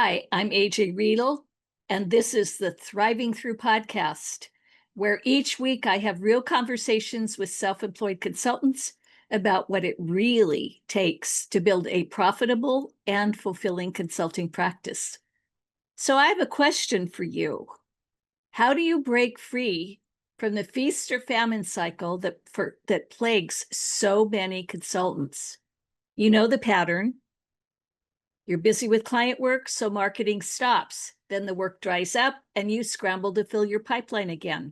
Hi, I'm AJ Riedel, and this is the Thriving Through podcast, where each week I have real conversations with self-employed consultants about what it really takes to build a profitable and fulfilling consulting practice. So I have a question for you. How do you break free from the feast-or-famine cycle that plagues so many consultants? You know the pattern. You're busy with client work, so marketing stops. Then the work dries up and you scramble to fill your pipeline again.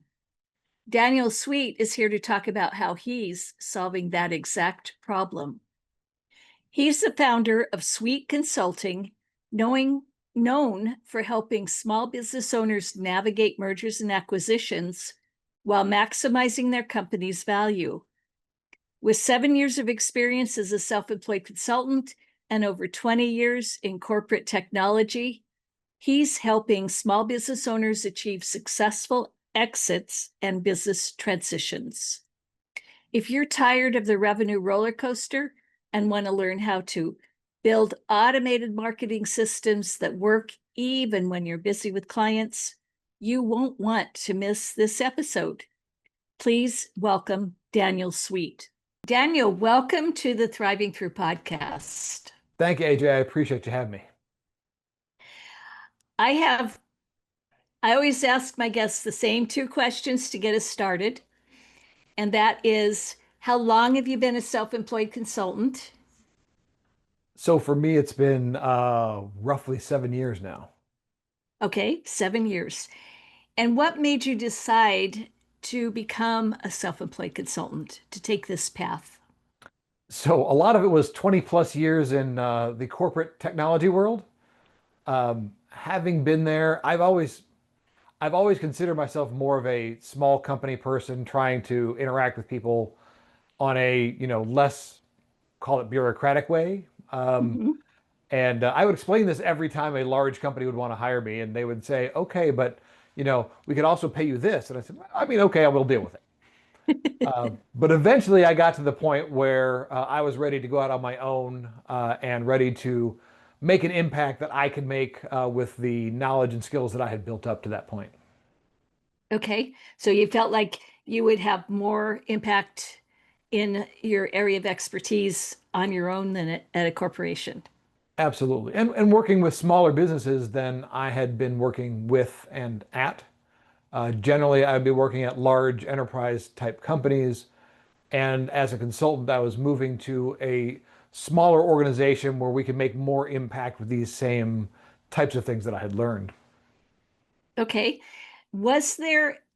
Daniel Sweet is here to talk about how he's solving that exact problem. He's the founder of Sweet Consulting, known for helping small business owners navigate mergers and acquisitions while maximizing their company's value. With 7 years of experience as a self-employed consultant and over 20 years in corporate technology, he's helping small business owners achieve successful exits and business transitions. If you're tired of the revenue roller coaster and want to learn how to build automated marketing systems that work even when you're busy with clients, you won't want to miss this episode. Please welcome Daniel Sweet. Daniel, welcome to the Thriving Through podcast. Thank you, AJ. I appreciate you having me. I always ask my guests the same two questions to get us started. And that is, how long have you been a self-employed consultant? So for me, it's been roughly 7 years now. Okay, 7 years. And what made you decide to become a self-employed consultant, to take this path? So a lot of it was 20 plus years in the corporate technology world. Having been there, I've always considered myself more of a small company person trying to interact with people on a, less, call it bureaucratic way. Mhm. And I would explain this every time a large company would want to hire me, and they would say, "Okay, but we could also pay you this." And I said, "I mean, okay, I will deal with it." But eventually, I got to the point where I was ready to go out on my own and ready to make an impact that I could make with the knowledge and skills that I had built up to that point. Okay, so you felt like you would have more impact in your area of expertise on your own than at a corporation. Absolutely. And working with smaller businesses than I had been working with and at. Generally, I'd be working at large enterprise type companies. And as a consultant, I was moving to a smaller organization where we could make more impact with these same types of things that I had learned. Okay.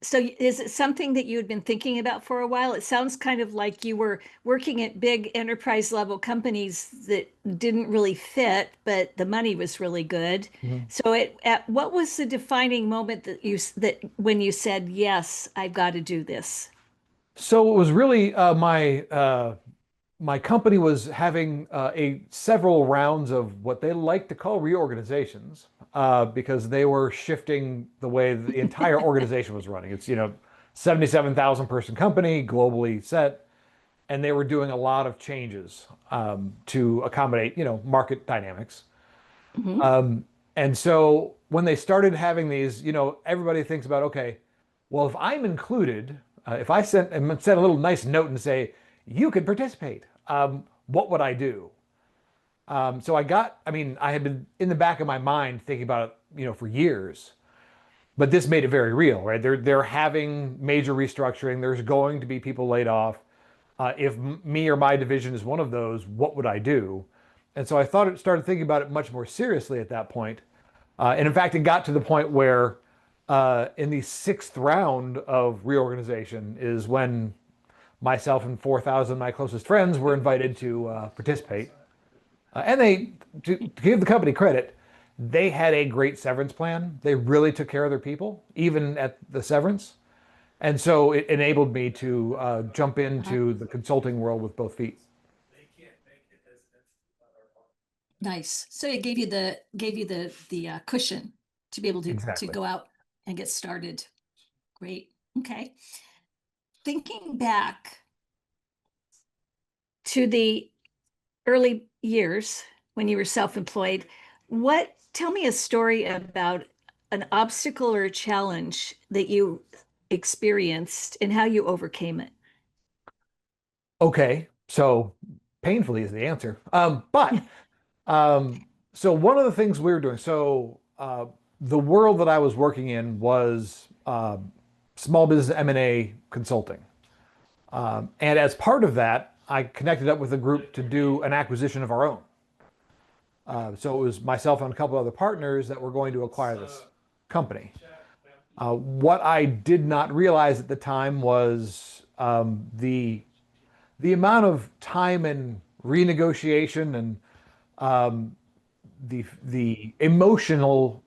So is it something that you had been thinking about for a while? It sounds kind of like you were working at big enterprise level companies that didn't really fit, but the money was really good. Mhm. So what was the defining moment that when you said, yes, I've got to do this? So it was really my company was having a several rounds of what they like to call reorganizations because they were shifting the way the entire organization was running. It's 77,000 person company, globally set, and they were doing a lot of changes to accommodate market dynamics. Mhm. And so when they started having these, everybody thinks about, okay, well, if I'm included, if I sent a little nice note and say, you could participate, what would I do? So I had been in the back of my mind thinking about it, for years, but this made it very real, right? They're having major restructuring. There's going to be people laid off. If me or my division is one of those, what would I do? And so I started thinking about it much more seriously at that point. And in fact, it got to the point where in the sixth round of reorganization is when myself and 4,000 of my closest friends were invited to participate. And to give the company credit, they had a great severance plan. They really took care of their people, even at the severance. And so it enabled me to jump Uh-huh. into the consulting world with both feet. Nice. So it gave you the cushion to be able to Exactly. go out and get started. Great. Okay. Thinking back to the early years when you were self-employed, what tell me a story about an obstacle or a challenge that you experienced and how you overcame it. Okay, so painfully is the answer. But um, so one of the things we were doing, the world that I was working in was small business M&A consulting. And as part of that, I connected up with a group to do an acquisition of our own. So it was myself and a couple other partners that were going to acquire this company. What I did not realize at the time was the amount of time and renegotiation and the emotional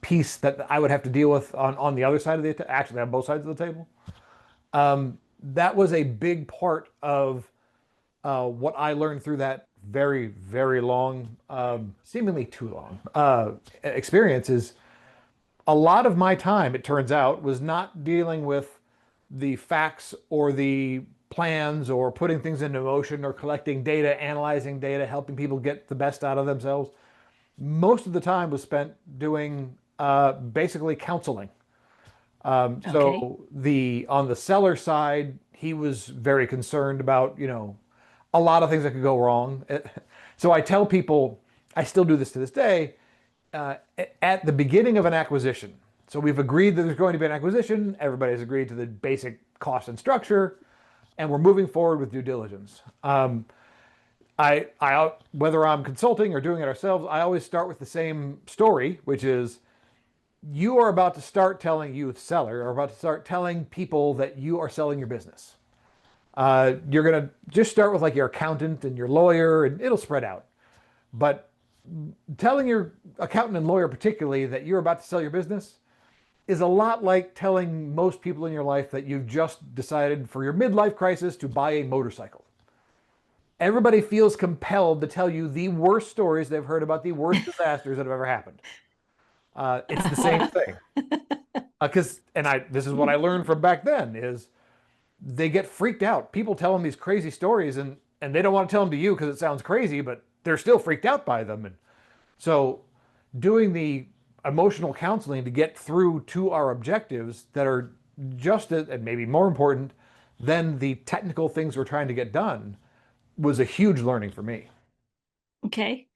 piece that I would have to deal with on the other side of actually on both sides of the table. That was a big part of what I learned through that very, very long, seemingly too long experience is a lot of my time, it turns out, was not dealing with the facts or the plans or putting things into motion or collecting data, analyzing data, helping people get the best out of themselves. Most of the time was spent doing basically counseling. Okay. So the on the seller side, he was very concerned about, a lot of things that could go wrong. So I tell people, I still do this to this day, at the beginning of an acquisition. So we've agreed that there's going to be an acquisition. Everybody's agreed to the basic cost and structure, and we're moving forward with due diligence. Whether I'm consulting or doing it ourselves, I always start with the same story, which is you are about to start telling you, the seller, are about to start telling people that you are selling your business. You're going to just start with like your accountant and your lawyer, and it'll spread out. But telling your accountant and lawyer particularly that you're about to sell your business is a lot like telling most people in your life that you've just decided for your midlife crisis to buy a motorcycle. Everybody feels compelled to tell you the worst stories they've heard about the worst disasters that have ever happened. It's the same thing. This is what I learned from back then is they get freaked out. People tell them these crazy stories and they don't want to tell them to you because it sounds crazy, but they're still freaked out by them. And so doing the emotional counseling to get through to our objectives that are just as, and maybe more important than the technical things we're trying to get done was a huge learning for me. Okay.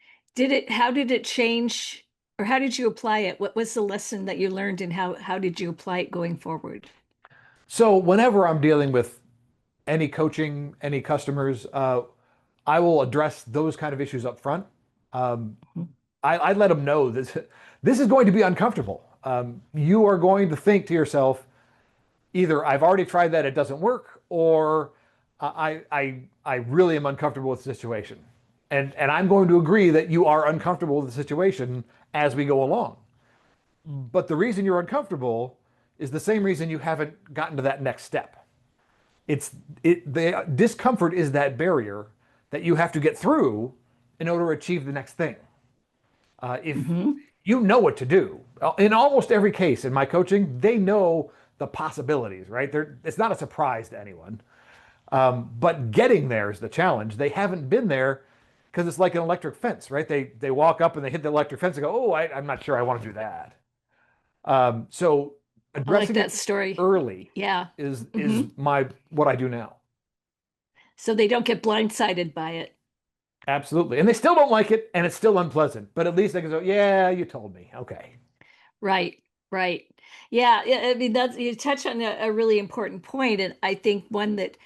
How did it change or how did you apply it? What was the lesson that you learned and how did you apply it going forward? So whenever I'm dealing with any coaching, any customers, I will address those kind of issues up front. Um, I let them know this is going to be uncomfortable. You are going to think to yourself, either I've already tried that, it doesn't work, or I really am uncomfortable with the situation. And I'm going to agree that you are uncomfortable with the situation as we go along. But the reason you're uncomfortable is the same reason you haven't gotten to that next step. The discomfort is that barrier that you have to get through in order to achieve the next thing. If you know what to do, in almost every case in my coaching, they know the possibilities, right? It's not a surprise to anyone. But getting there is the challenge. They haven't been there because it's like an electric fence, right? They walk up and they hit the electric fence and go, oh, I'm not sure I want to do that. So I like addressing that it story. early Yeah. is what I do now. So they don't get blindsided by it. Absolutely. And they still don't like it and it's still unpleasant, but at least they can go, yeah, you told me. Okay. Right, right. Yeah, I mean that's you touch on a really important point, and I think one that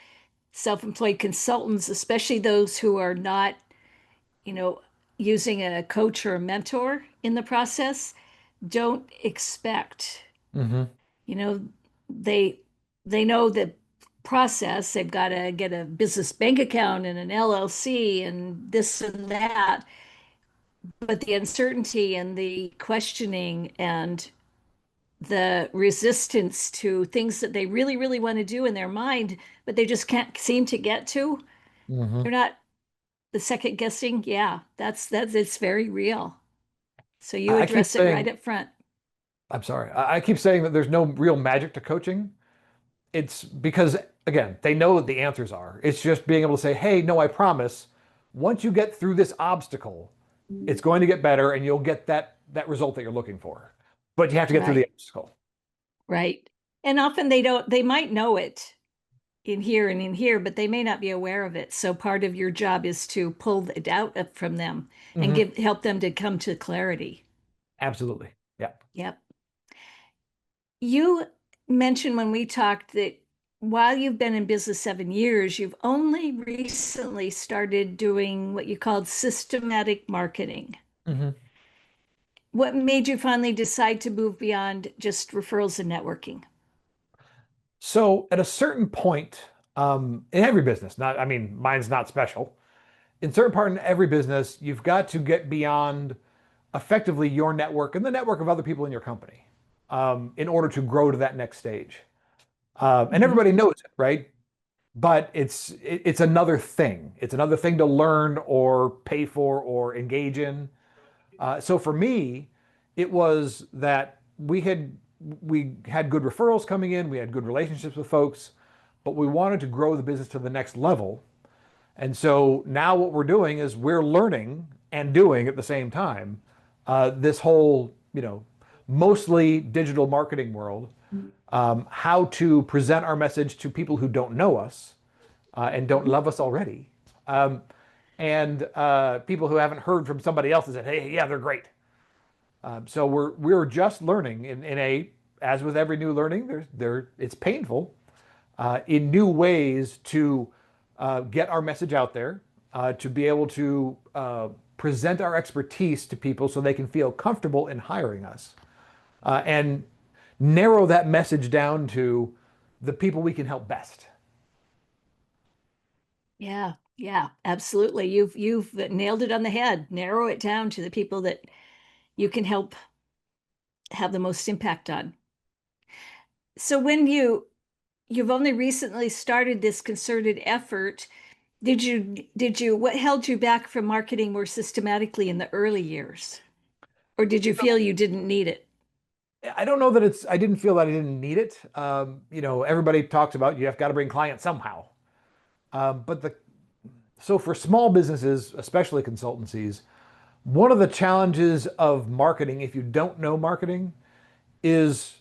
self-employed consultants, especially those who are not, you know, using a coach or a mentor in the process, don't expect. Hmm. You know, they they know the process. They've got to get a business bank account and an LLC and this and that, but the uncertainty and the questioning and the resistance to things that they really, really want to do in their mind, but they just can't seem to get to. Hmm. They're not the second guessing. Yeah, that's it's very real. So you I keep address it right saying, up front. I'm sorry. I keep saying that there's no real magic to coaching. It's because, again, they know what the answers are. It's just being able to say, hey, no, I promise. Once you get through this obstacle, it's going to get better and you'll get that result that you're looking for. But you have to get through the Right. obstacle. Right. And often they don't, they might know it in here and in here, but they may not be aware of it. So part of your job is to pull it out from them and Hmm. help them to come to clarity. Absolutely. Yeah. Yep. You mentioned when we talked that while you've been in business 7 years, you've only recently started doing what you called systematic marketing. Hmm. What made you finally decide to move beyond just referrals and networking? So at a certain point, in every business, not, I mean, mine's not special. In certain part in every business, you've got to get beyond effectively your network and the network of other people in your company, in order to grow to that next stage. And Mhm. everybody knows it, right? But it's another thing. It's another thing to learn or pay for or engage in. So for me, it was that we had good referrals coming in, we had good relationships with folks, but we wanted to grow the business to the next level. And so now what we're doing is we're learning and doing at the same time, this whole, mostly digital marketing world, how to present our message to people who don't know us, and don't love us already, um, and people who haven't heard from somebody else and said, "Hey, yeah, they're great." So we're just learning in a, as with every new learning, it's painful, in new ways to get our message out there, to be able to present our expertise to people so they can feel comfortable in hiring us, and narrow that message down to the people we can help best. Yeah, yeah, absolutely. You've nailed it on the head. Narrow it down to the people that you can help have the most impact on. So when you've only recently started this concerted effort, did you what held you back from marketing more systematically in the early years? Or did you feel you didn't need it? I don't know that I didn't feel that I didn't need it. Everybody talks about you have got to bring clients somehow. But so for small businesses, especially consultancies, one of the challenges of marketing, if you don't know marketing, is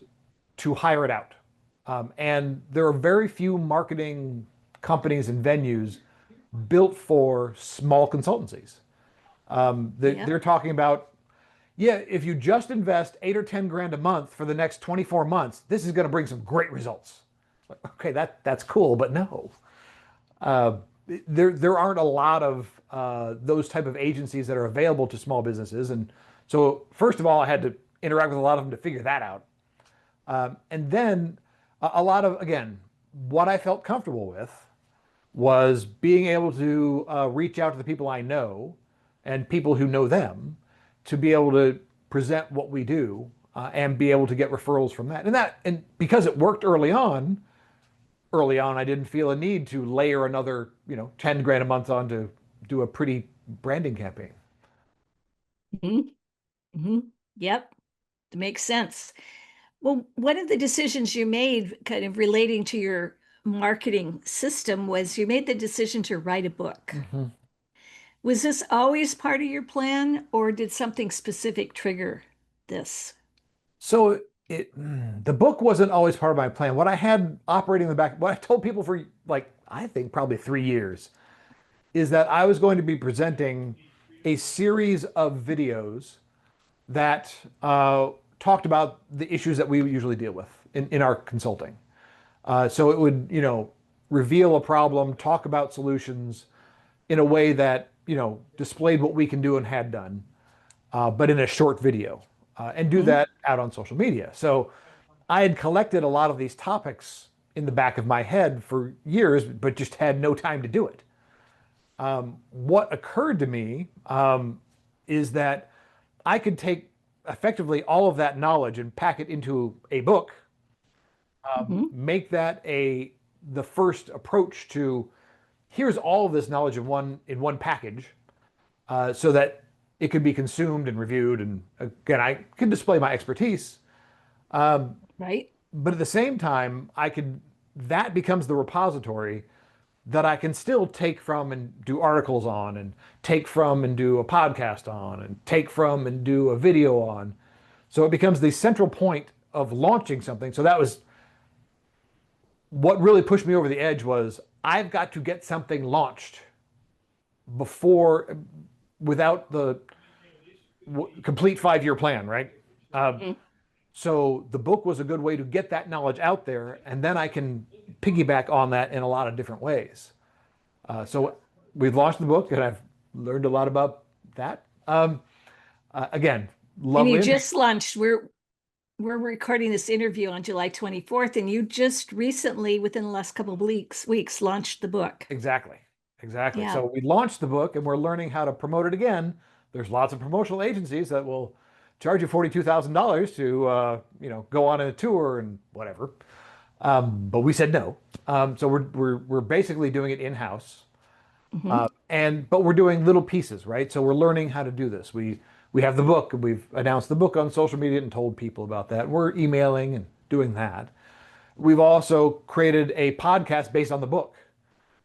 to hire it out. And there are very few marketing companies and venues built for small consultancies. Yep. They're talking about, yeah, if you just invest 8 or 10 grand a month for the next 24 months, this is going to bring some great results. Okay, that's cool, but no. Uh, there aren't a lot of those type of agencies that are available to small businesses, and so first of all, I had to interact with a lot of them to figure that out, and then a lot of, again, what I felt comfortable with was being able to reach out to the people I know and people who know them, to be able to present what we do, and be able to get referrals from that. And because it worked early on, I didn't feel a need to layer another, 10 grand a month on to do a pretty branding campaign. Hmm. Hmm. Yep. It makes sense. Well, one of the decisions you made kind of relating to your marketing system was you made the decision to write a book. Mhm. Was this always part of your plan, or did something specific trigger this? So the book wasn't always part of my plan. What I had operating in the back, what I told people for, like, I think probably 3 years, is that I was going to be presenting a series of videos that talked about the issues that we usually deal with in our consulting. So it would, reveal a problem, talk about solutions in a way that, displayed what we can do and had done, but in a short video, and do Mhm. that out on social media. So I had collected a lot of these topics in the back of my head for years, but just had no time to do it. What occurred to me, is that I could take effectively all of that knowledge and pack it into a book, Mhm. make that the first approach to, here's all of this knowledge in one package, so that it could be consumed and reviewed, and again, I could display my expertise, Right? but at the same time, that becomes the repository that I can still take from and do articles on, and take from and do a podcast on, and take from and do a video on. So it becomes the central point of launching something. So that was what really pushed me over the edge, was I've got to get something launched before, without the complete 5-year plan, right? Mhm. So the book was a good way to get that knowledge out there, and then I can piggyback on that in a lot of different ways. So we've launched the book, and I've learned a lot about that. Again, And you lovely. just launched, we're recording this interview on July 24th, and you just recently, within the last couple of weeks, launched the book. Exactly. Exactly. Yeah. So we launched the book, and we're learning how to promote it again. There's lots of promotional agencies that will charge you $42,000 to go on a tour and whatever. But we said no. So we're basically doing it in-house. Mhm. But we're doing little pieces, right? So we're learning how to do this. We have the book, and we've announced the book on social media and told people about that. We're emailing and doing that. We've also created a podcast based on the book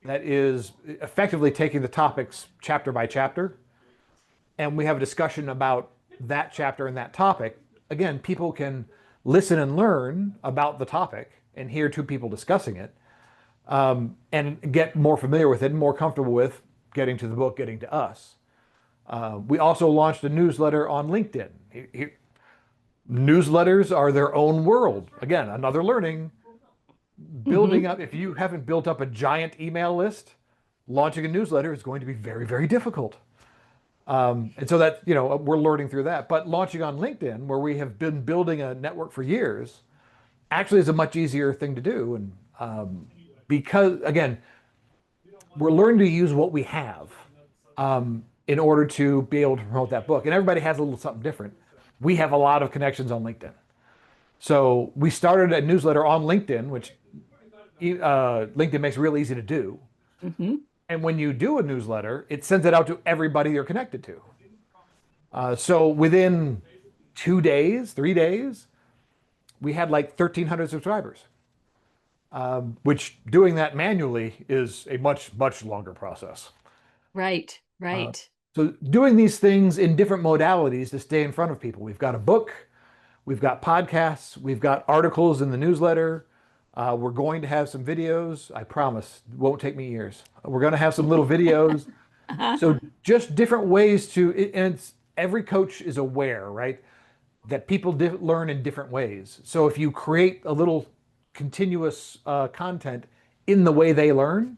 that is effectively taking the topics chapter by chapter, and we have a discussion about that chapter and that topic. Again, people can listen and learn about the topic and hear two people discussing it, and get more familiar with it and more comfortable with getting to the book, getting to us. We also launched a newsletter on LinkedIn. Newsletters are their own world. Again, another learning. Building Mhm. up, if you haven't built up a giant email list, launching a newsletter is going to be very, very difficult. And so that, we're learning through that. But launching on LinkedIn, where we have been building a network for years, actually is a much easier thing to do. And because, again, we're learning to use what we have in order to be able to promote that book. And everybody has a little something different. We have a lot of connections on LinkedIn. So we started a newsletter on LinkedIn, which LinkedIn makes real easy to do. Mhm. And when you do a newsletter, it sends it out to everybody you're connected to. So within 2 days, 3 days, we had like 1,300 subscribers, which doing that manually is a much, much longer process. Right, Uh, right. so doing these things in different modalities to stay in front of people. We've got a book, we've got podcasts, we've got articles in the newsletter. We're going to have some videos. I promise it won't take me years. We're going to have some little videos. Uh-huh. So just different ways and every coach is aware, right, that people learn in different ways. So if you create a little continuous content in the way they learn,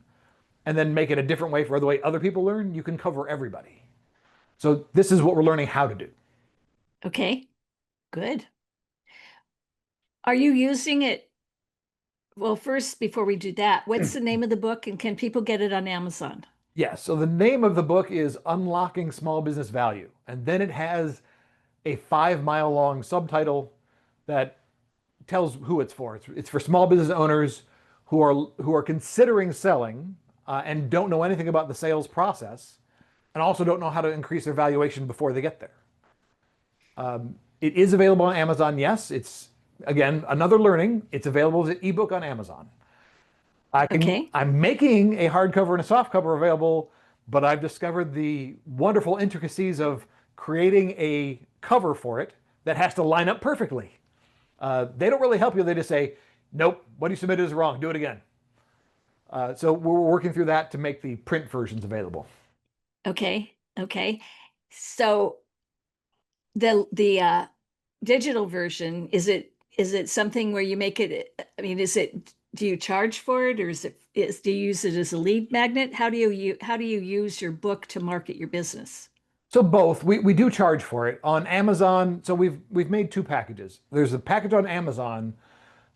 and then make it a different way for the way other people learn, you can cover everybody. So this is what we're learning how to do. Okay, good. Are you using it? Well, first, before we do that, what's the name of the book, and can people get it on Amazon? Yeah, so the name of the book is Unlocking Small Business Value. And then it has a 5-mile long subtitle that tells who it's for. It's for small business owners who are considering selling and don't know anything about the sales process, and also don't know how to increase their valuation before they get there. It is available on Amazon. Yes, it's again another learning. It's available as an ebook on Amazon. Okay. I'm making a hardcover and a softcover available, but I've discovered the wonderful intricacies of creating a cover for it that has to line up perfectly. They don't really help you. They just say, nope, what you submitted is wrong. Do it again. So we're working through that to make the print versions available. Okay. Okay. So the digital version, is it something where you make it, I mean, do you charge for it, or do you use it as a lead magnet? How do you use your book to market your business? So both. We do charge for it on Amazon. So we've made two packages. There's a package on Amazon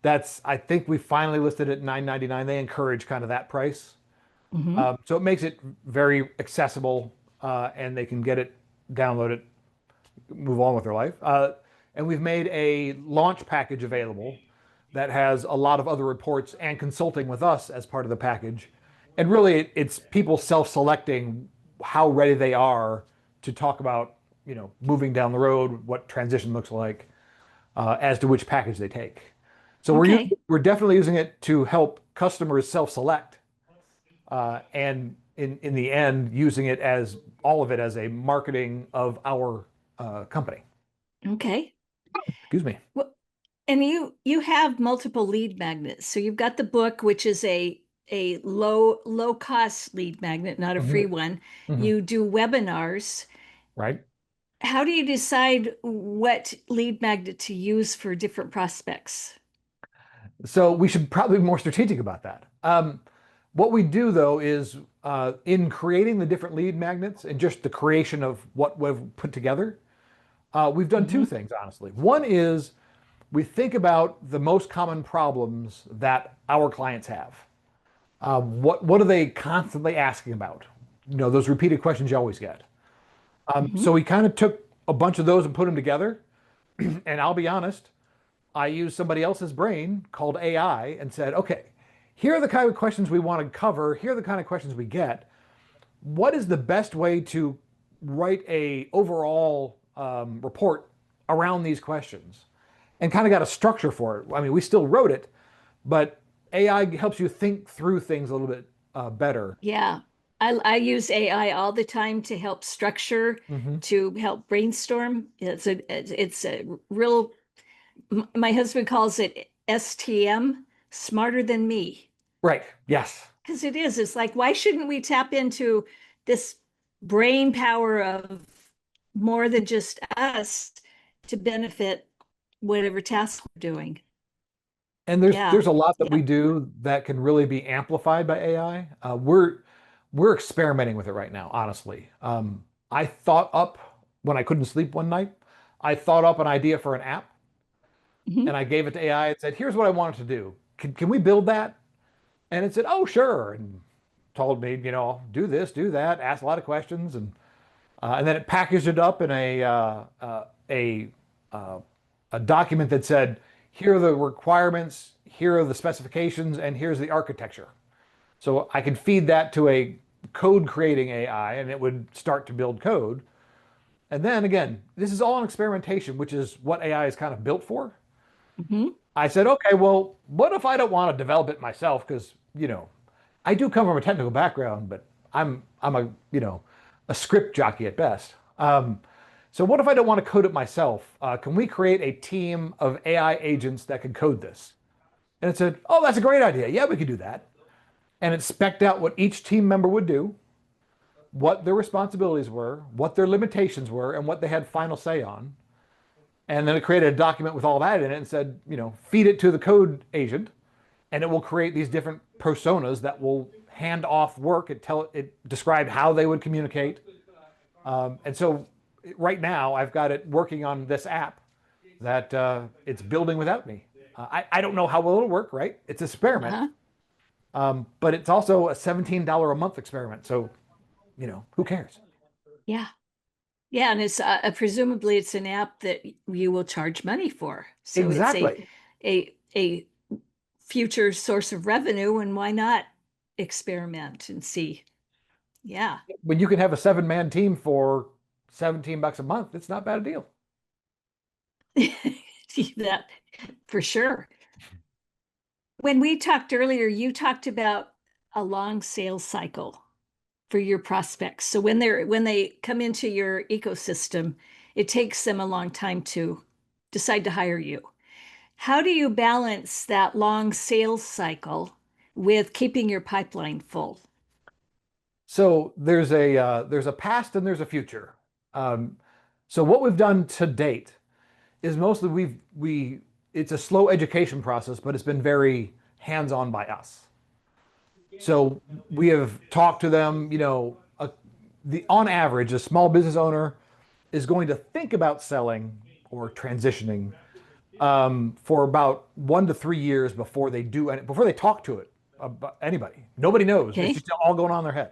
that's, I think we finally listed at $9.99. They encourage kind of that price. Hmm. So it makes it very accessible, and they can get it, download it, move on with their life. And we've made a launch package available that has a lot of other reports and consulting with us as part of the package. And really, it's people self-selecting how ready they are to talk about, moving down the road, what transition looks like, as to which package they take. So Okay. we're definitely using it to help customers self-select. and in the end, using it as all of it as a marketing of our company. Okay. Excuse me. Well, and you have multiple lead magnets. So you've got the book, which is a low cost lead magnet, not a free Mhm, one. mhm. You do webinars. Right? How do you decide what lead magnet to use for different prospects? So we should probably be more strategic about that. What we do though is in creating the different lead magnets and just the creation of what we've put together, we've done two Hmm. things, honestly. One is we think about the most common problems that our clients have. What are they constantly asking about? You know, those repeated questions you always get. Hmm. So we kind of took a bunch of those and put them together. And I'll be honest, I used somebody else's brain called AI and said, okay, here are the kind of questions we want to cover. Here are the kind of questions we get. What is the best way to write a overall report around these questions? And kind of got a structure for it. I mean, we still wrote it, but AI helps you think through things a little bit better. Yeah. I use AI all the time to help structure, Hmm. to help brainstorm. It's a real, my husband calls it STM, smarter than me. Right. Yes. Because it is. It's like, why shouldn't we tap into this brain power of more than just us to benefit whatever task we're doing? And Yeah. there's a lot that Yeah. we do that can really be amplified by AI. We're experimenting with it right now, honestly. I thought up when I couldn't sleep one night. I thought up an idea for an app, and Mhm. I gave it to AI and said, "Here's what I want it to do. Can we build that?" And it said, "Oh, sure," and told me, you know, do this, do that, asked a lot of questions, and then it packaged it up in uh, a document that said, here are the requirements, here are the specifications, and here's the architecture. So I could feed that to a code creating AI and it would start to build code. And then again, this is all an experimentation, which is what AI is kind of built for. Mhm. I said, okay, well, what if I don't want to develop it myself? Because, you know, I do come from a technical background, but I'm a, you know, a script jockey at best. So what if I don't want to code it myself? Can we create a team of AI agents that can code this? And it said, oh, that's a great idea. Yeah, we could do that. And it spec'd out what each team member would do, what their responsibilities were, what their limitations were, and what they had final say on. And then it created a document with all that in it and said, you know, feed it to the code agent, and it will create these different personas that will hand off work. It described how they would communicate. And so right now I've got it working on this app that it's building without me. I don't know how well it'll work, right? It's an experiment, Uh-huh. but it's also a $17 a month experiment. So, you know, who cares? Yeah. Yeah, and it's presumably it's an app that you will charge money for. So it's Exactly. a future source of revenue, and why not experiment and see? Yeah. When you can have a 7-man team for $17 a month, it's not bad a deal. That for sure. When we talked earlier, you talked about a long sales cycle for your prospects. So when they come into your ecosystem, it takes them a long time to decide to hire you. How do you balance that long sales cycle with keeping your pipeline full? So there's a past and there's a future. Um, so what we've done to date is mostly we it's a slow education process, but it's been very hands-on by us. So we have talked to them, you know, the on average, a small business owner is going to think about selling or transitioning for about 1 to 3 years before they do any, before they talk to it about anybody. Nobody knows. It's Okay. just all going on in their head.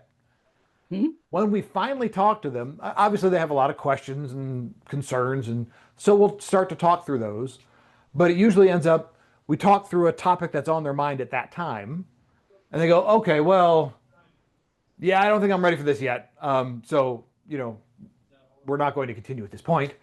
Hmm? When we finally talk to them, obviously they have a lot of questions and concerns, and so we'll start to talk through those. But it usually ends up we talk through a topic that's on their mind at that time, and they go, "Okay, well, yeah, I don't think I'm ready for this yet. So you know, we're not going to continue at this point."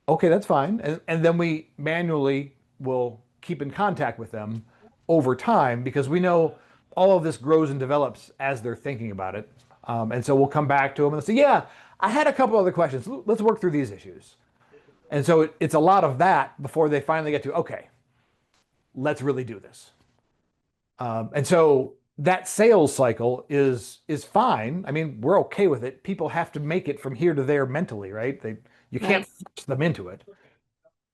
Okay, that's fine. And then we manually will keep in contact with them over time because we know all of this grows and develops as they're thinking about it. And so we'll come back to them and say, yeah, I had a couple other questions. Let's work through these issues. And so it's a lot of that before they finally get to, okay, let's really do this. And so that sales cycle is fine. I mean, we're okay with it. People have to make it from here to there mentally, right? You can't Right. force them into it.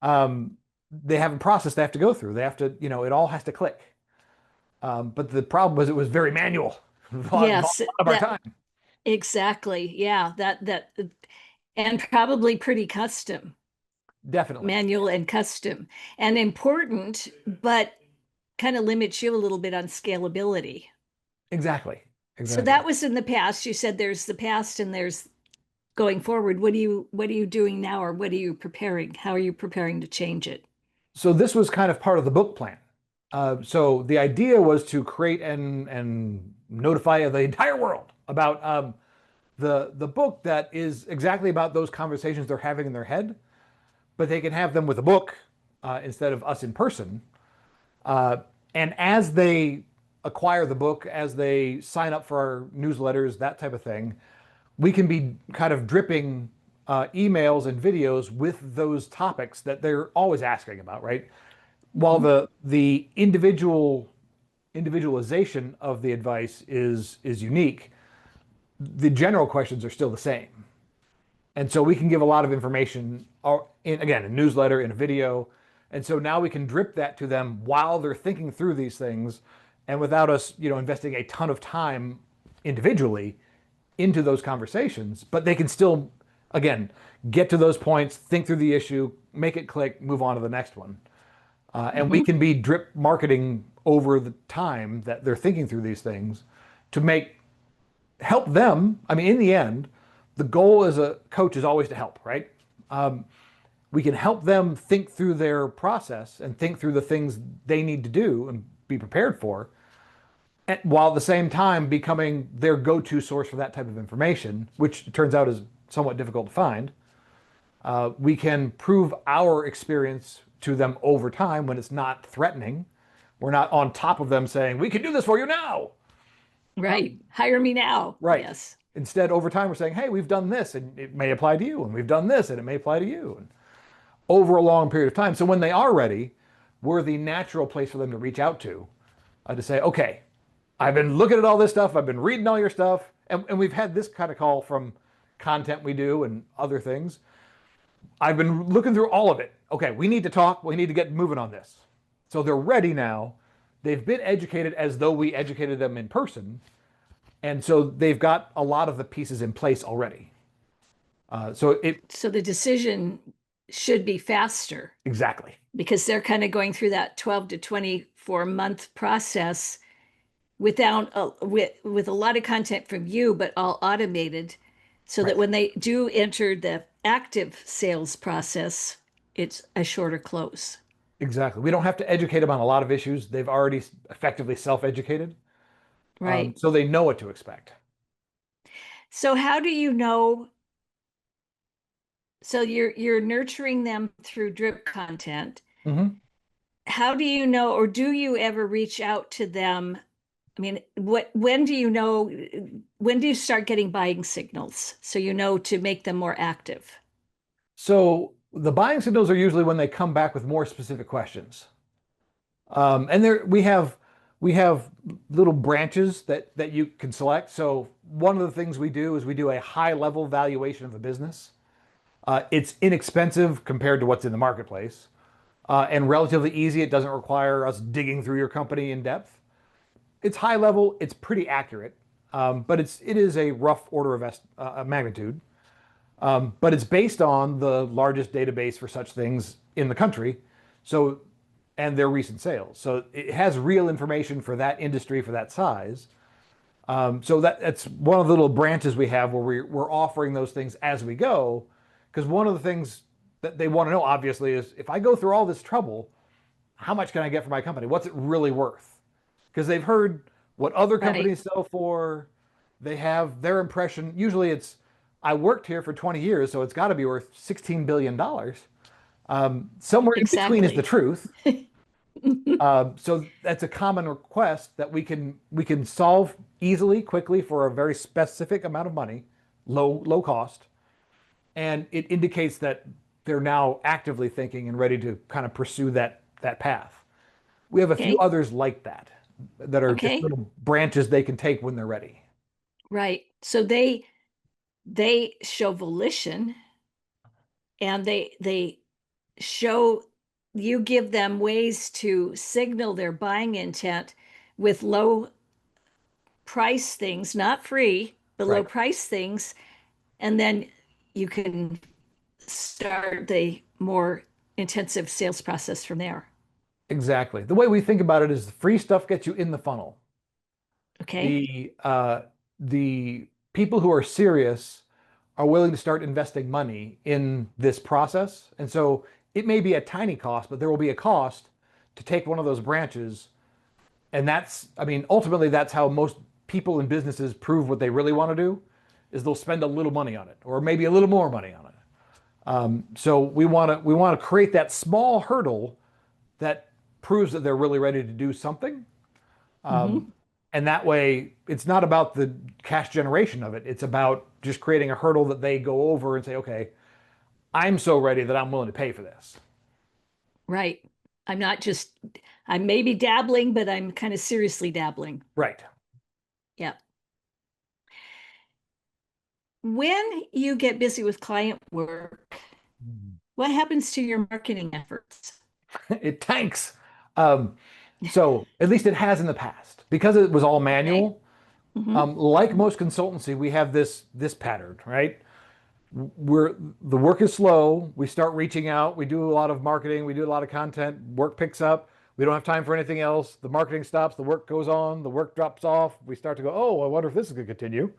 They have a process they have to go through. They have to, it all has to click. But the problem was it was very manual, a lot Yes, of our time. exactly. Yeah, that and probably pretty custom, Definitely. manual and custom, and important, but kind of limits you a little bit on scalability. Exactly. So Exactly. that was in the past. You said there's the past and there's going forward. What are you doing now, or what are you preparing? How are you preparing to change it? So this was kind of part of the book plan. So the idea was to create and notify the entire world about the book that is exactly about those conversations they're having in their head, but they can have them with a book instead of us in person. And as they acquire the book, as they sign up for our newsletters, that type of thing, we can be kind of dripping emails and videos with those topics that they're always asking about, right? While the individualization of the advice is unique, the general questions are still the same. And so we can give a lot of information in, again, a newsletter, in a video. And so now we can drip that to them while they're thinking through these things and without us, investing a ton of time individually into those conversations, but they can still, again, get to those points, think through the issue, make it click, move on to the next one. And we can be drip marketing over the time that they're thinking through these things to help them. I mean, in the end, the goal as a coach is always to help, right? We can help them think through their process and think through the things they need to do and be prepared for, while at the same time becoming their go-to source for that type of information, which it turns out is somewhat difficult to find. We can prove our experience to them over time when it's not threatening. We're not on top of them saying, we can do this for you now. Right. Hire me now. Right. Yes. Instead, over time, we're saying, hey, we've done this and it may apply to you. And we've done this and it may apply to you. And over a long period of time. So when they are ready, we're the natural place for them to reach out to say, okay, I've been looking at all this stuff. I've been reading all your stuff. And we've had this kind of call from content we do and other things. I've been looking through all of it. Okay, we need to talk. We need to get moving on this. So they're ready now. They've been educated as though we educated them in person. And so they've got a lot of the pieces in place already. So the decision should be faster. Exactly. Because they're kind of going through that 12 to 24-month process without with a lot of content from you, but all automated, so that when they do enter the active sales process, it's a shorter close. Exactly. We don't have to educate them on a lot of issues. They've already effectively self-educated. Right. So they know what to expect. So how do you know? So you're nurturing them through drip content. How do you know, or do you ever reach out to them? I mean, when do you know, when do you start getting buying signals so you know to make them more active? So the buying signals are usually when they come back with more specific questions. And we have little branches that you can select. So one of the things we do is we do a high level valuation of the business. It's inexpensive compared to what's in the marketplace, and relatively easy. It doesn't require us digging through your company in depth. It's high level. It's pretty accurate, but it is a rough order of magnitude. But it's based on the largest database for such things in the country. So, and their recent sales. So it has real information for that industry, for that size. So that's one of the little branches we have where we're offering those things as we go. Because one of the things that they want to know, obviously, is if I go through all this trouble, how much can I get for my company? What's it really worth? Because they've heard what other companies sell for. They have their impression. Usually it's, I worked here for 20 years, so it's got to be worth $16 billion. Somewhere in between is the truth. So that's a common request that we can solve easily, quickly for a very specific amount of money, low cost, and it indicates that they're now actively thinking and ready to kind of pursue that path. We have a few Okay. others like that that are just Okay. little branches they can take when they're ready. Right. So they show volition, and they show, you give them ways to signal their buying intent with low price things, not free, but low Right. price things, and then you can start the more intensive sales process from there. Exactly. The way we think about it is the free stuff gets you in the funnel. Okay. The people who are serious are willing to start investing money in this process. And so it may be a tiny cost, but there will be a cost to take one of those branches. And that's, I mean, ultimately that's how most people in businesses prove what they really want to do is they'll spend a little money on it or maybe a little more money on it. So we want to create that small hurdle that proves that they're really ready to do something. Hmm. And that way, it's not about the cash generation of it. It's about just creating a hurdle that they go over and say, okay, I'm so ready that I'm willing to pay for this. Right. I'm not just, I'm maybe dabbling, but I'm kind of seriously dabbling. Right. Yeah. When you get busy with client work, what happens to your marketing efforts? It tanks. Um, so at least it has in the past because it was all Okay. manual. Hmm. Like most consultancy, we have this pattern, right? We're the work is slow. We start reaching out. We do a lot of marketing. We do a lot of content. Work picks up. We don't have time for anything else. The marketing stops. The work goes on. The work drops off. We start to go, oh, I wonder if this is going to continue.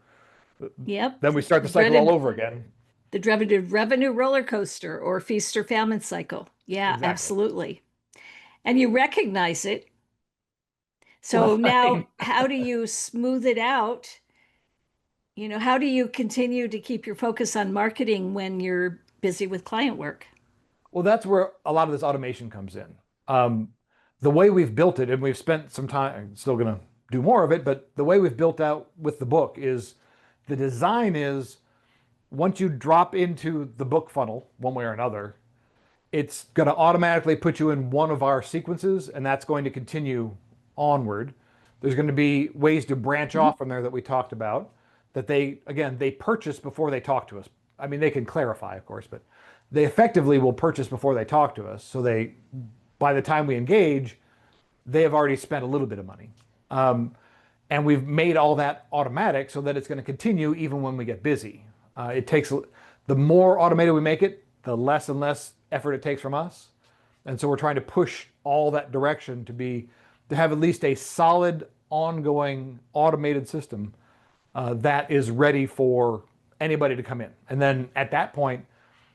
Yep. Then we start the The cycle all dreaded, over again. the dreaded revenue roller coaster or feast-or-famine cycle. Yeah, Exactly. absolutely. And you recognize it. So Well, I now, mean, how do you smooth it out? How do you continue to keep your focus on marketing when you're busy with client work? well, that's where a lot of this automation comes in. Um, the way we've built it, and we've spent some time, I'm still going to do more of it, but the way we've built out with the book is the design is once you drop into the book funnel, one way or another, it's going to automatically put you in one of our sequences, and that's going to continue onward. There's going to be ways to branch Mhm. off from there that we talked about that they purchase before they talk to us. I mean, they can clarify, of course, but they effectively will purchase before they talk to us. So by the time we engage, they have already spent a little bit of money. And we've made all that automatic so that it's going to continue even when we get busy. It takes the more automated we make it, the less and less effort it takes from us. And so we're trying to push all that direction to have at least a solid, ongoing, automated system that is ready for anybody to come in. And then at that point,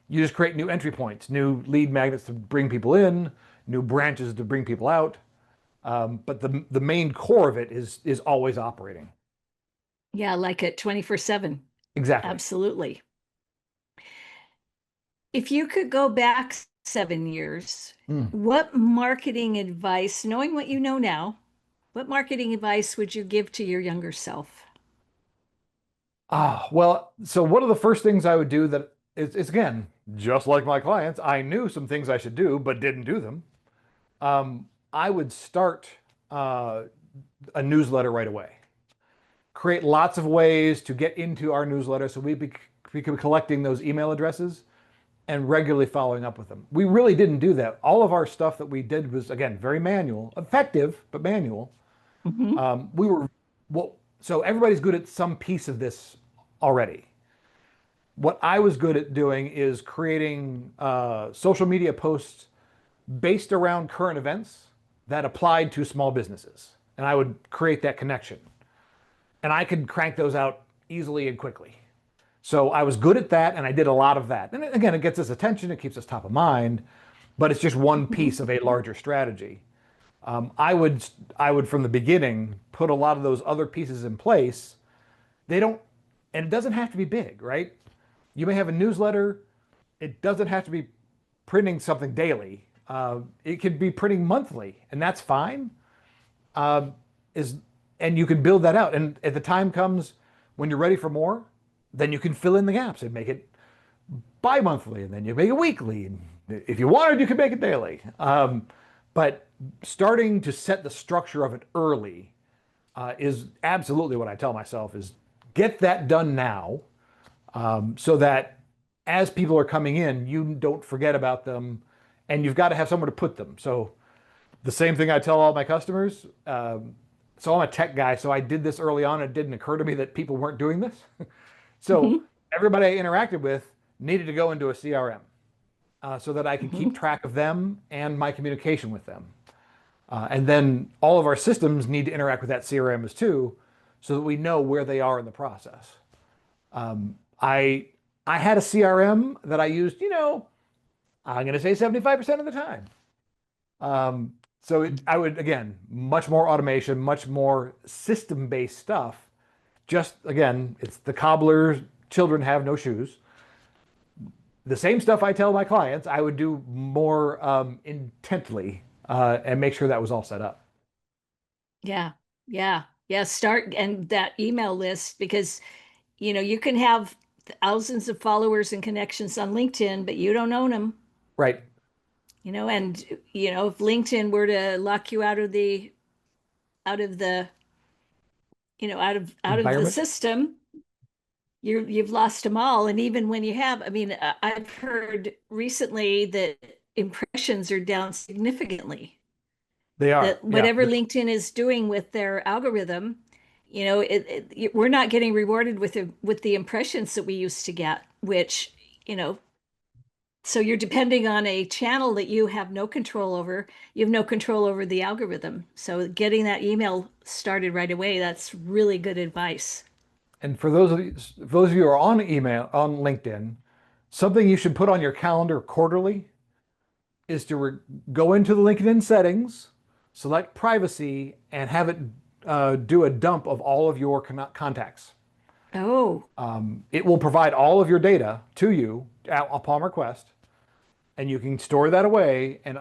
you just create new entry points, new lead magnets to bring people in, new branches to bring people out. But the main core of it is always operating. Yeah, like at 24/7. Exactly. Absolutely. If you could go back 7 years, Mm. what marketing advice, knowing what you know now, what marketing advice would you give to your younger self? Well, so one of the first things I would do that is again, just like my clients, I knew some things I should do, but didn't do them. I would start uh, a newsletter right away. Create lots of ways to get into our newsletter so we could be collecting those email addresses and regularly following up with them. We really didn't do that. All of our stuff that we did was, again, very manual, effective, but manual. Hmm. We were, well, so everybody's good at some piece of this already. What I was good at doing is creating social media posts based around current events that applied to small businesses. And I would create that connection. And I could crank those out easily and quickly. So I was good at that, and I did a lot of that. And again, it gets us attention, it keeps us top of mind, but it's just one Hmm. piece of a larger strategy. I would from the beginning put a lot of those other pieces in place. They don't, and it doesn't have to be big, right? You may have a newsletter. It doesn't have to be printing something daily. It could be printing monthly, and that's fine. Um, is and you can build that out. And at the time comes when you're ready for more, then you can fill in the gaps and make it bi-monthly, and then you make it weekly. And if you wanted, you could make it daily. But starting to set the structure of it early is absolutely what I tell myself is get that done now, so that as people are coming in, you don't forget about them, and you've got to have somewhere to put them. So the same thing I tell all my customers. So I'm a tech guy, so I did this early on. It didn't occur to me that people weren't doing this. So Hmm. everybody I interacted with needed to go into a CRM, so that I can keep Hmm. track of them and my communication with them. And then all of our systems need to interact with that CRM as too, so that we know where they are in the process. Um, I I had a CRM that I used, I'm going to say 75% of the time. I would, again, much more automation, much more system-based stuff. Just again, it's the cobbler's children have no shoes. The same stuff I tell my clients, I would do more intently, and make sure that was all set up. Yeah. Yeah. Yeah. Start and that email list because, you can have thousands of followers and connections on LinkedIn, but you don't own them, Right. and, if LinkedIn were to lock you out of the, out of the Environment. system, you've lost them all. And even when you have, I mean, I've heard recently that impressions are down significantly. They are. That Yeah. whatever LinkedIn is doing with their algorithm, we're not getting rewarded with the impressions that we used to get, which, you know, so you're depending on a channel that you have no control over. You have no control over the algorithm. So getting that email started right away, that's really good advice. And for those of you who are on email on LinkedIn, something you should put on your calendar quarterly is to go into the LinkedIn settings, select privacy, and have it do a dump of all of your contacts. Oh, It will provide all of your data to you upon request, and you can store that away and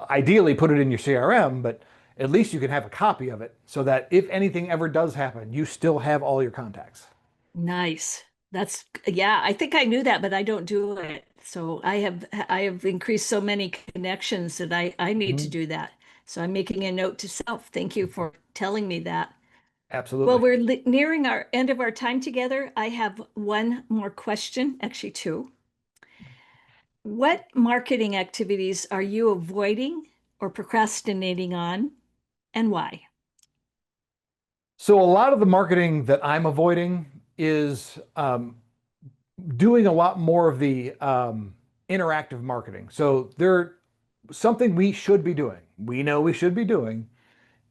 ideally put it in your CRM, but at least you can have a copy of it so that if anything ever does happen, you still have all your contacts. nice. Yeah, I think I knew that, but I don't do it. So I have increased so many connections that I need to Mhm. do that. So I'm making a note to self. Thank you for telling me that. Well, Absolutely. we're nearing our end of our time together. I have one more question, actually two. What marketing activities are you avoiding or procrastinating on, and why? So a lot of the marketing that I'm avoiding is doing a lot more of the interactive marketing. So there, something we should be doing, we know we should be doing,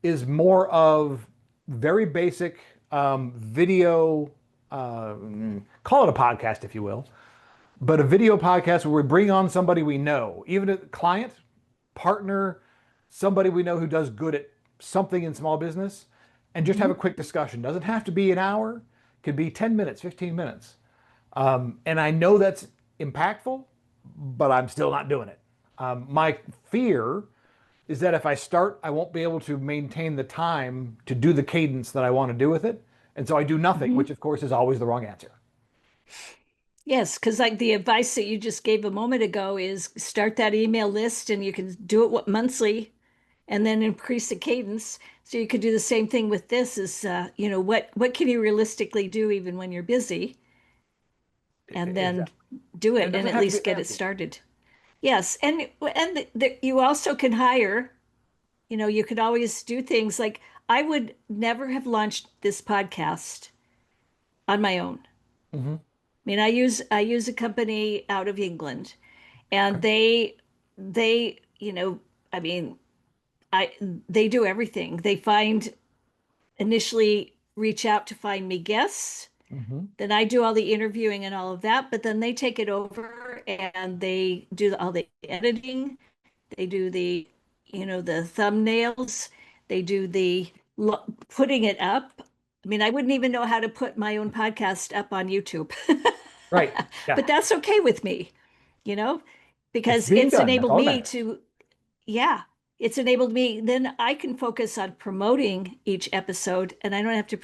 is more of very basic video, uh, call it a podcast if you will, but a video podcast where we bring on somebody we know, even a client, partner, somebody we know who does good at something in small business, and just have a Mhm. quick discussion. Doesn't have to be an hour, could be 10 minutes, 15 minutes. And I know that's impactful, but I'm still not doing it. My fear is that if I start, I won't be able to maintain the time to do the cadence that I want to do with it. And so I do nothing, which Mhm. of course is always the wrong answer. Yes, because like the advice that you just gave a moment ago is start that email list and you can do it monthly and then increase the cadence. So you could do the same thing with this is, what can you realistically do even when you're busy and then Exactly. do And it it and doesn't at have to be least get it fancy. started. Yes, and you also can hire, you could always do things like I would never have launched this podcast on my own. Hmm. I mean, I use a company out of England and Okay. they, I mean, I they do everything. They find initially reach out to find me guests. Hmm. Then I do all the interviewing and all of that, but then they take it over and they do all the editing. They do the thumbnails. They do the putting it up. I mean, I wouldn't even know how to put my own podcast up on YouTube, Right. Yeah. but that's okay with me, you know, It's because being it's done. That's enabled all that me matters. to yeah, it's enabled me. Then I can focus on promoting each episode and I don't have to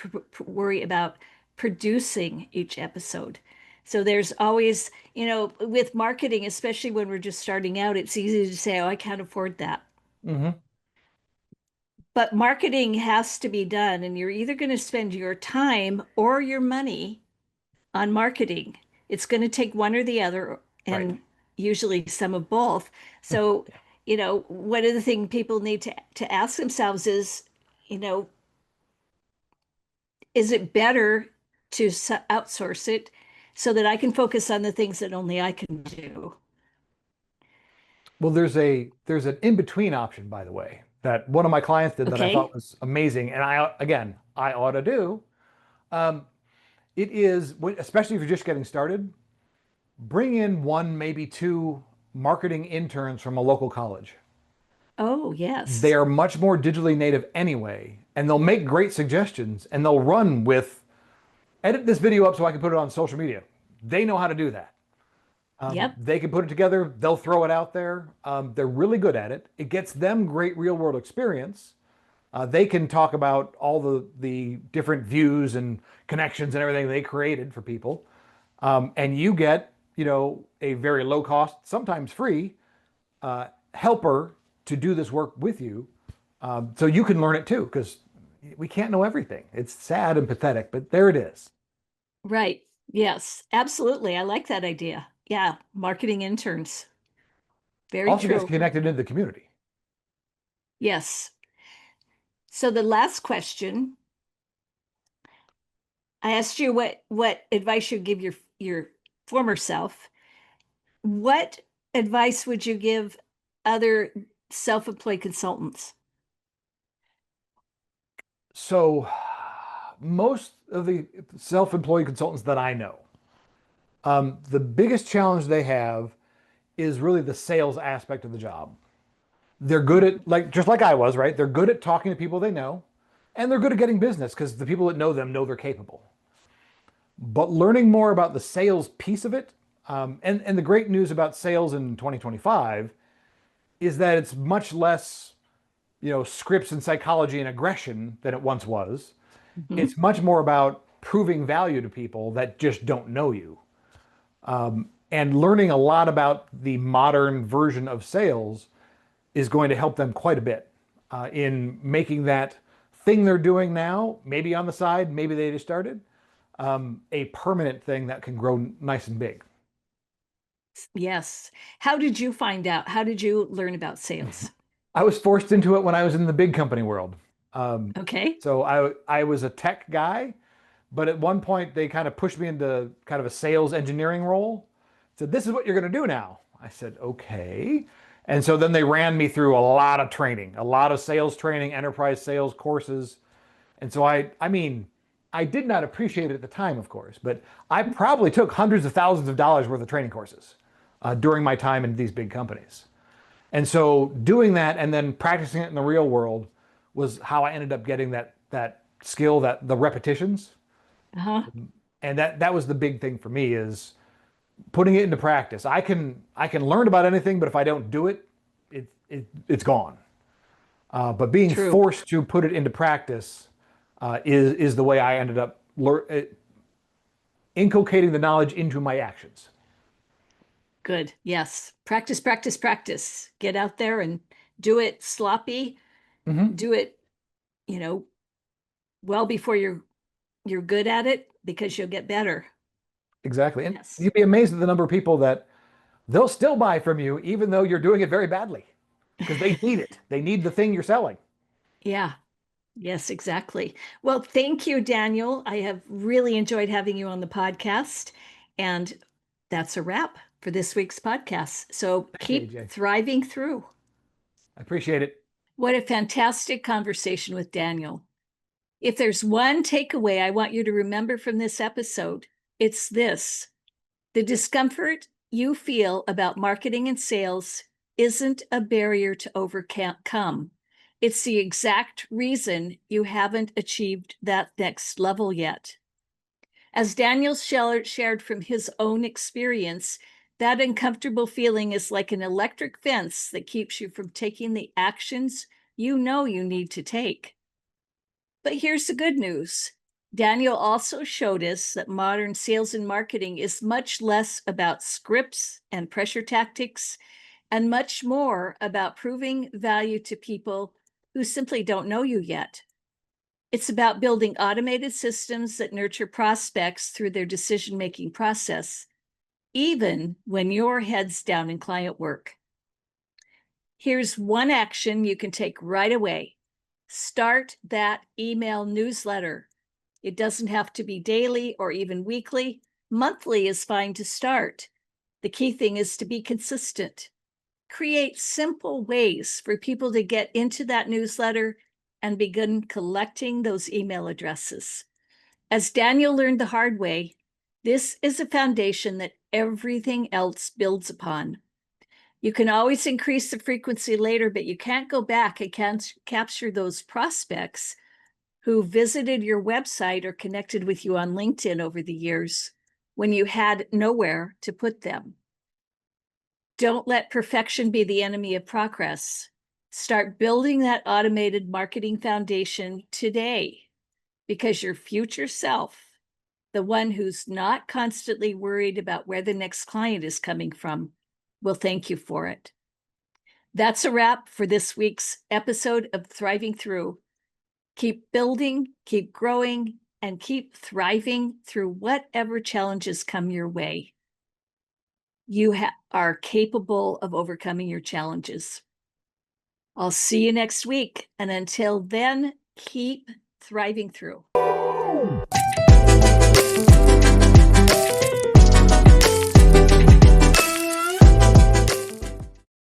worry about producing each episode. So there's always, with marketing, especially when we're just starting out, it's easy to say, oh, I can't afford that. Mm-hmm. But marketing has to be done, and you're either going to spend your time or your money on marketing. It's going to take one or the other, Right. and usually some of both. So, Yeah. one of the things people need to ask themselves is, you know, is it better to outsource it so that I can focus on the things that only I can do? Well, there's an in-between option, by the way, that one of my clients did that I Okay. thought was amazing, and I ought to do. Um, it is, especially if you're just getting started, bring in one, maybe two marketing interns from a local college. Oh, They yes. are much more digitally native anyway, and they'll make great suggestions and they'll run with edit this video up so I can put it on social media. They know how to do that. Yep. They can put it together, they'll throw it out there. They're really good at it. It gets them great real world experience. They can talk about all the different views and connections and everything they created for people. And you get, a very low cost, sometimes free helper to do this work with you. So you can learn it too, because we can't know everything. It's sad and pathetic, but there it is. Right. Yes, absolutely. I like that idea. Yeah, marketing interns. Very Also gets true. connected into the community. Yes. So the last question, I asked you what advice you'd give your former self. What advice would you give other self-employed consultants? So most of the self-employed consultants that I know, the biggest challenge they have is really the sales aspect of the job. They're good at, like, just like I was, right? They're good at talking to people they know, and they're good at getting business because the people that know them know they're capable. But learning more about the sales piece of it, and the great news about sales in 2025 is that it's much less, scripts and psychology and aggression than it once was. Mhm. It's much more about proving value to people that just don't know you. And learning a lot about the modern version of sales is going to help them quite a bit in making that thing they're doing now, maybe on the side, maybe they just started, a permanent thing that can grow nice and big. Yes. How did you find out? How did you learn about sales? I was forced into it when I was in the big company world. Um, Okay. so I was a tech guy, but at one point they kind of pushed me into kind of a sales engineering role. Said, "This is what you're going to do now." I said, "Okay." And so then they ran me through a lot of training, a lot of sales training, enterprise sales courses. And so I mean, I did not appreciate it at the time, of course, but I probably took hundreds of thousands of dollars worth of training courses during my time in these big companies. And so doing that and then practicing it in the real world was how I ended up getting that skill, that the repetitions. Uh-huh. And that was the big thing for me is putting it into practice. I can learn about anything, but if I don't do it, it's gone. But being True. forced to put it into practice is the way I ended up inculcating the knowledge into my actions. Good. Yes. Practice, practice, practice. Get out there and do it sloppy. Hmm. Do it, you know, well before you're good at it because you'll get better. Exactly. And Yes. you'd be amazed at the number of people that they'll still buy from you, even though you're doing it very badly, because they need it. They need the thing you're selling. Yeah. Yes, exactly. Well, thank you, Daniel. I have really enjoyed having you on the podcast. And that's a wrap for this week's podcast. So Thanks, keep AJ. thriving through. I appreciate it. What a fantastic conversation with Daniel. If there's one takeaway I want you to remember from this episode, it's this: the discomfort you feel about marketing and sales isn't a barrier to overcome. It's the exact reason you haven't achieved that next level yet. As Daniel shared from his own experience, That uncomfortable feeling is like an electric fence that keeps you from taking the actions you know you need to take. But here's the good news. Daniel also showed us that modern sales and marketing is much less about scripts and pressure tactics and much more about proving value to people who simply don't know you yet. It's about building automated systems that nurture prospects through their decision-making process, even when your head's down in client work. Here's one action you can take right away. Start that email newsletter. It doesn't have to be daily or even weekly. Monthly is fine to start. The key thing is to be consistent. Create simple ways for people to get into that newsletter and begin collecting those email addresses. As Daniel learned the hard way, this is a foundation that everything else builds upon. You can always increase the frequency later, but you can't go back and capture those prospects who visited your website or connected with you on LinkedIn over the years when you had nowhere to put them. Don't let perfection be the enemy of progress. Start building that automated marketing foundation today, because your future self, the one who's not constantly worried about where the next client is coming from, will thank you for it. That's a wrap for this week's episode of Thriving Through. Keep building, keep growing, and keep thriving through whatever challenges come your way. You are capable of overcoming your challenges. I'll see you next week. And until then, keep thriving through.